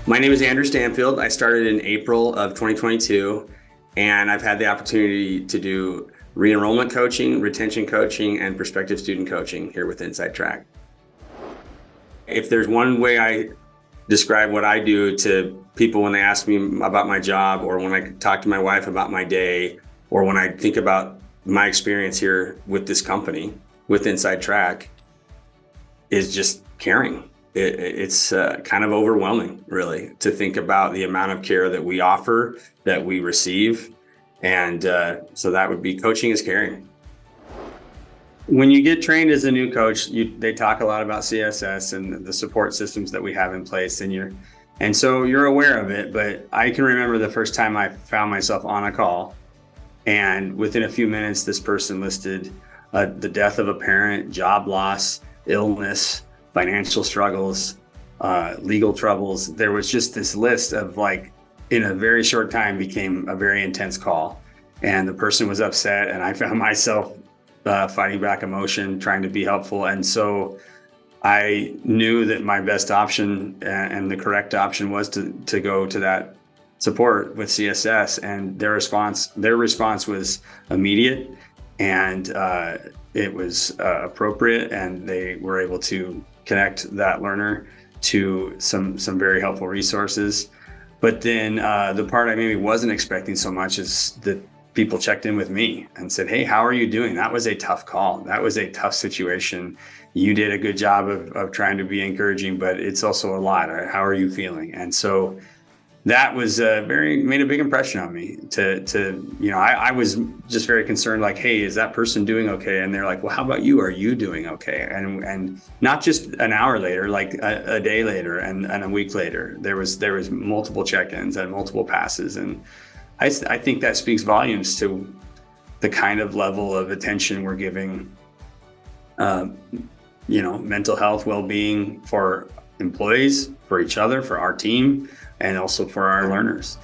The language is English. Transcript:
My name is Andrew Stanfield. I started in April of 2022, and I've had the opportunity to do re-enrollment coaching, retention coaching, and prospective student coaching here with InsideTrack. If there's one way I describe what I do to people when they ask me about my job, or when I talk to my wife about my day, or when I think about my experience here with this company, with InsideTrack, is just caring. It's kind of overwhelming, really, to think about the amount of care that we offer, that we receive. And so that would be coaching is caring. When you get trained as a new coach, they talk a lot about CSS and the support systems that we have in place, and so you're aware of it. But I can remember the first time I found myself on a call, and within a few minutes, this person listed the death of a parent, job loss, illness, financial struggles, legal troubles. There was just this list of, like, in a very short time, became a very intense call. And the person was upset, and I found myself fighting back emotion, trying to be helpful. And so I knew that my best option and the correct option was to go to that support with CSS. And their response was immediate, and it was appropriate, and they were able to connect that learner to some very helpful resources. But then the part I maybe wasn't expecting so much is that people checked in with me and said, "Hey, how are you doing? That was a tough call. That was a tough situation. You did a good job of trying to be encouraging, but it's also a lot. How are you feeling?" And so that was made a big impression on me. I was just very concerned, like, "Hey, is that person doing okay?" And they're like, "Well, how about you? Are you doing okay?" And not just an hour later, like a day later and a week later, there was multiple check-ins and multiple passes. And I think that speaks volumes to the kind of level of attention we're giving, mental health, well-being for employees, for each other, for our team, and also for our learners.